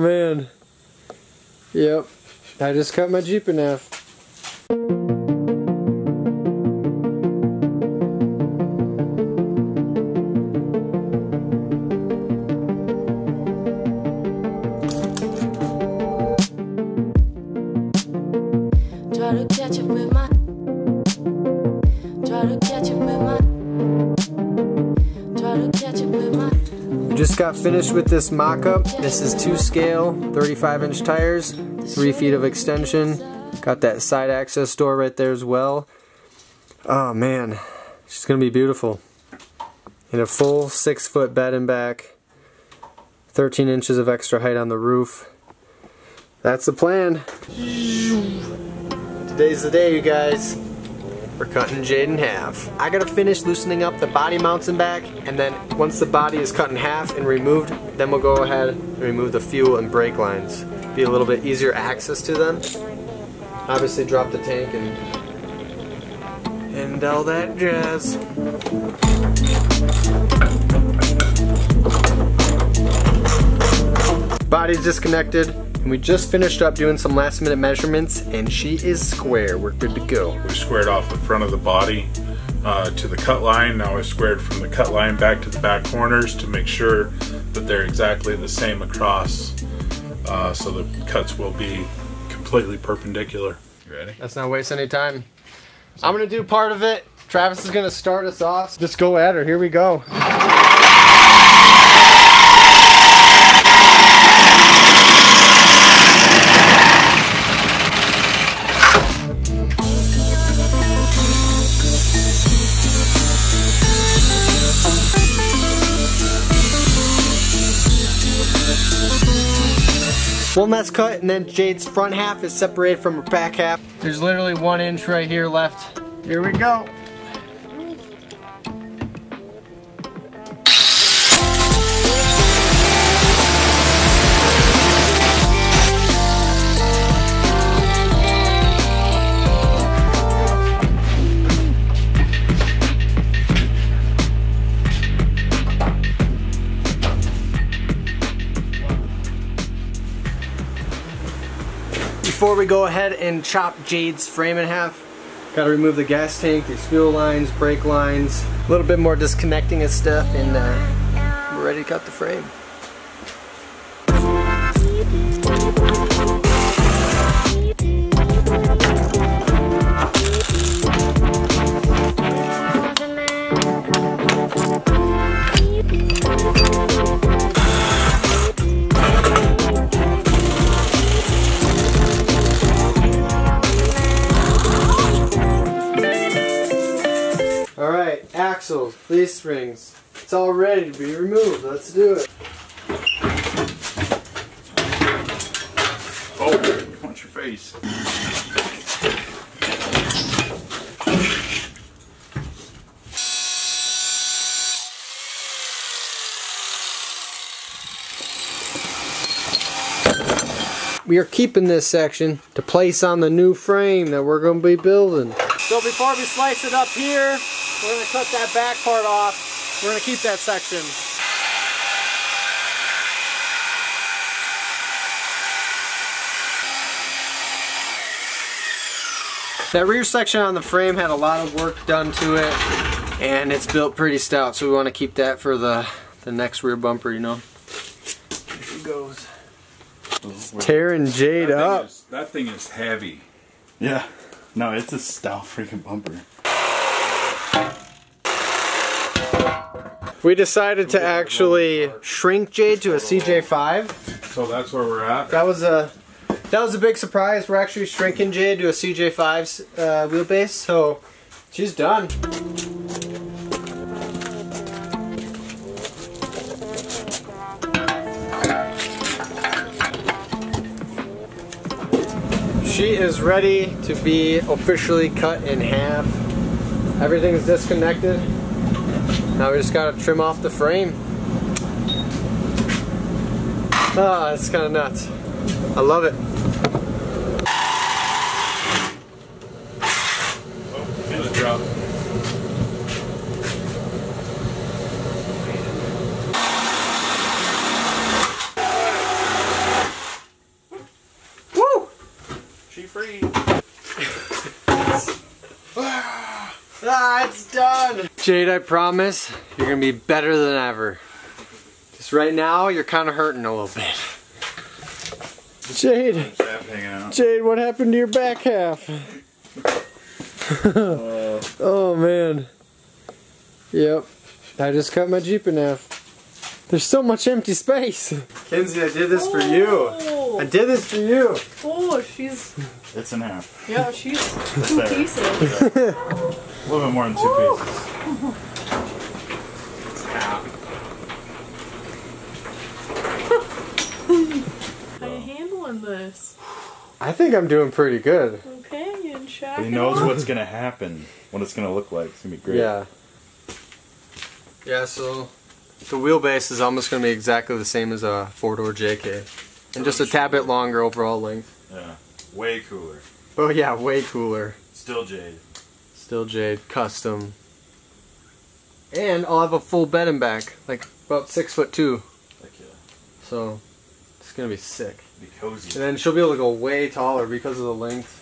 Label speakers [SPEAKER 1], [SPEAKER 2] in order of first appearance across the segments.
[SPEAKER 1] man. Yep. I just cut my Jeep in half. Just got finished with this mock-up. This is 2 scale, 35-inch tires, 3 feet of extension. Got that side access door right there as well. Oh man, it's gonna be beautiful. And a full 6-foot bed and back, 13 inches of extra height on the roof. That's the plan. Today's the day, you guys. We're cutting Jade in half. I gotta finish loosening up the body mounts and back, and then once the body is cut in half and removed, then we'll go ahead and remove the fuel and brake lines. Be a little bit easier access to them. Obviously drop the tank and all that jazz. Body's disconnected, and we just finished up doing some last minute measurements, and she is square. We're good to go.
[SPEAKER 2] We squared off the front of the body to the cut line. Now I squared from the cut line back to the back corners to make sure that they're exactly the same across, so the cuts will be completely perpendicular. You ready?
[SPEAKER 1] Let's not waste any time. I'm gonna do part of it. Travis is gonna start us off. Just go at her. Here we go. One last cut, and then Jade's front half is separated from her back half. There's literally 1 inch right here left. Here we go. Before we go ahead and chop Jade's frame in half, gotta remove the gas tank, these fuel lines, brake lines, a little bit more disconnecting of stuff, and we're ready to cut the frame. Axles, leaf springs, it's all ready to be removed. Let's do it.
[SPEAKER 2] Oh, watch your face.
[SPEAKER 1] We are keeping this section to place on the new frame that we're going to be building. So before we slice it up here, we're going to cut that back part off. We're going to keep that section. That rear section on the frame had a lot of work done to it, and it's built pretty stout, so we want to keep that for the next rear bumper, you know. Here she goes. It's tearing Jade up.
[SPEAKER 2] That thing is heavy.
[SPEAKER 3] Yeah. No, it's a stout freaking bumper.
[SPEAKER 1] We decided to actually shrink Jade to a CJ5.
[SPEAKER 2] So that's where we're at.
[SPEAKER 1] That was a big surprise. We're actually shrinking Jade to a CJ5's wheelbase, so she's done. She is ready to be officially cut in half. Everything's disconnected. Now we just gotta trim off the frame. Ah, it's kind of nuts. I love it.
[SPEAKER 2] Oh, feel it drop.
[SPEAKER 3] free.
[SPEAKER 1] Ah, it's done! Jade, I promise, you're gonna be better than ever. Just right now, you're kind of hurting a little bit. Jade! Jade, what happened to your back half? Oh man. Yep. I just cut my Jeep in half. There's so much empty space. Kenzie, I did this for you. I did this for you.
[SPEAKER 4] Oh, she's...
[SPEAKER 3] It's in half.
[SPEAKER 4] Yeah, she's
[SPEAKER 3] It's
[SPEAKER 4] 2
[SPEAKER 3] there.
[SPEAKER 4] pieces.
[SPEAKER 3] A little bit more than 2 pieces.
[SPEAKER 1] It's half.
[SPEAKER 4] How you handling this?
[SPEAKER 1] I think I'm doing pretty good.
[SPEAKER 4] Okay, you in shock?
[SPEAKER 3] He knows what's gonna happen, what it's gonna look like. It's gonna be great.
[SPEAKER 1] Yeah. Yeah, so the wheelbase is almost going to be exactly the same as a 4-door JK. And just a tad bit longer overall length.
[SPEAKER 3] Yeah. Way cooler.
[SPEAKER 1] Oh yeah, way cooler.
[SPEAKER 3] Still Jade.
[SPEAKER 1] Still Jade, custom. And I'll have a full bed and back, like about 6'2".
[SPEAKER 3] Heck yeah.
[SPEAKER 1] So it's gonna be sick.
[SPEAKER 3] Be cozy.
[SPEAKER 1] And then she'll be able to go way taller because of the length.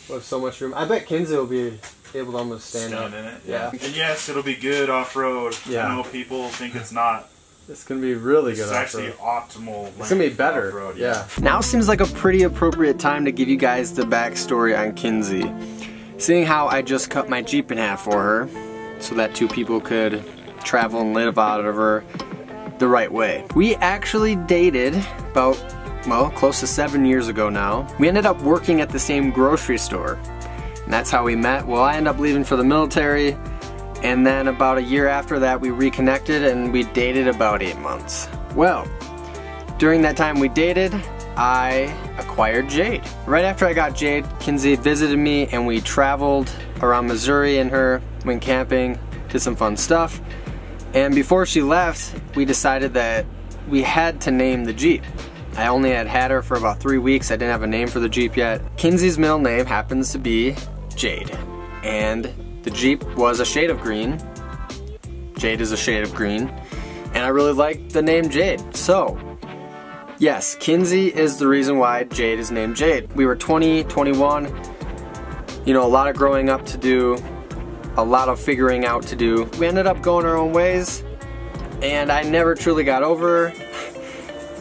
[SPEAKER 1] We'll have so much room. I bet Kinsey will be able to almost stand up.
[SPEAKER 3] in it.
[SPEAKER 1] Yeah.
[SPEAKER 3] And yes, it'll be good off-road.
[SPEAKER 1] Yeah.
[SPEAKER 3] I know people think it's not.
[SPEAKER 1] It's gonna be really good
[SPEAKER 3] It's actually
[SPEAKER 1] off-road.
[SPEAKER 3] optimal.
[SPEAKER 1] It's gonna be better.
[SPEAKER 3] Off-road,
[SPEAKER 1] yeah. Now seems like a pretty appropriate time to give you guys the backstory on Kinsey. Seeing how I just cut my Jeep in half for her, so that 2 people could travel and live out of her the right way. We actually dated about, well, close to 7 years ago now. We ended up working at the same grocery store. And that's how we met. Well, I ended up leaving for the military, and then about a year after that we reconnected and we dated about 8 months. Well, during that time we dated, I acquired Jade. Right after I got Jade, Kinsey visited me and we traveled around Missouri and her, went camping, did some fun stuff. And before she left, we decided that we had to name the Jeep. I only had her for about 3 weeks. I didn't have a name for the Jeep yet. Kinsey's middle name happens to be Jade. And the Jeep was a shade of green. Jade is a shade of green. And I really liked the name Jade. So, yes, Kinsey is the reason why Jade is named Jade. We were 20, 21. You know, a lot of growing up to do. A lot of figuring out to do. We ended up going our own ways. And I never truly got over her.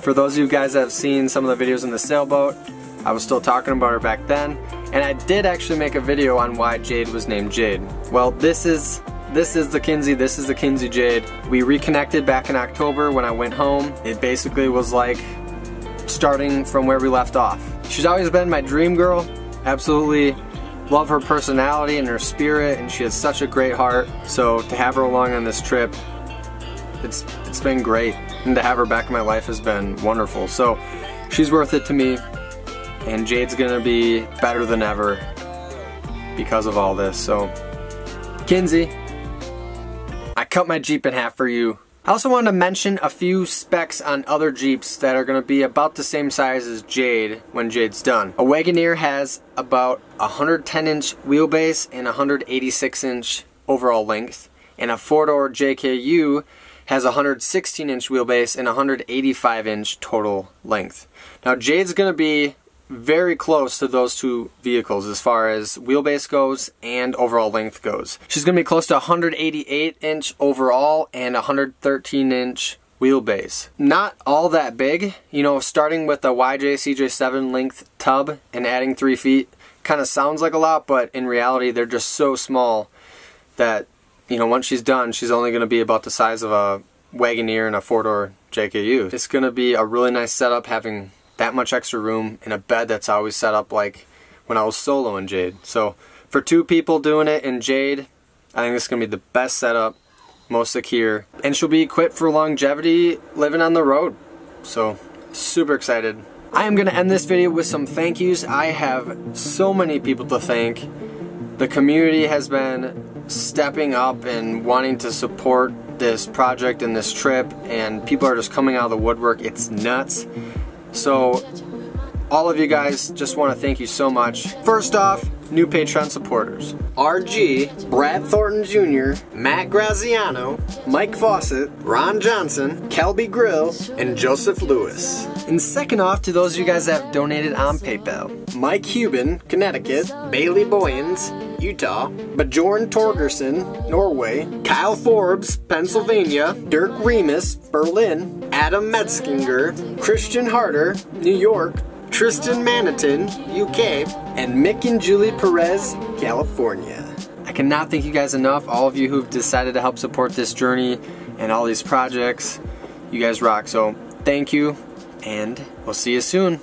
[SPEAKER 1] For those of you guys that have seen some of the videos in the sailboat, I was still talking about her back then, and I did actually make a video on why Jade was named Jade. Well, this is the Kinsey, this is the Kinsey Jade. We reconnected back in October when I went home. It basically was like starting from where we left off. She's always been my dream girl. Absolutely love her personality and her spirit, and she has such a great heart. So to have her along on this trip, it's been great, and to have her back in my life has been wonderful. So she's worth it to me, and Jade's gonna be better than ever because of all this. So Kinsey, I cut my Jeep in half for you. I also wanted to mention a few specs on other Jeeps that are gonna be about the same size as Jade when Jade's done. A Wagoneer has about 110-inch wheelbase and 186-inch overall length, and a 4-door JKU has a 116-inch wheelbase and 185-inch total length. Now Jade's going to be very close to those 2 vehicles as far as wheelbase goes and overall length goes. She's going to be close to 188-inch overall and 113-inch wheelbase. Not all that big, you know, starting with a YJ CJ7 length tub and adding 3 feet kind of sounds like a lot, but in reality they're just so small that, you know, once she's done, she's only going to be about the size of a Wagoneer and a 4-door JKU. It's going to be a really nice setup, having that much extra room in a bed that's always set up like when I was soloing Jade. So for 2 people doing it in Jade, I think this is going to be the best setup, most secure, and she'll be equipped for longevity living on the road. So super excited. I am going to end this video with some thank yous. I have so many people to thank. The community has been stepping up and wanting to support this project and this trip, and people are just coming out of the woodwork. It's nuts. So all of you guys, just want to thank you so much. First off, new Patreon supporters. RG, Brad Thornton Jr., Matt Graziano, Mike Fawcett, Ron Johnson, Kelby Grill, and Joseph Lewis. And second off to those of you guys that have donated on PayPal. Mike Cuban, Connecticut, Bailey Boyens, Utah, Bjorn Torgerson, Norway, Kyle Forbes, Pennsylvania, Dirk Remus, Berlin, Adam Metzginger, Christian Harder, New York, Tristan Manitin, UK, and Mick and Julie Perez, California. I cannot thank you guys enough, all of you who've decided to help support this journey and all these projects. You guys rock, so thank you, and we'll see you soon.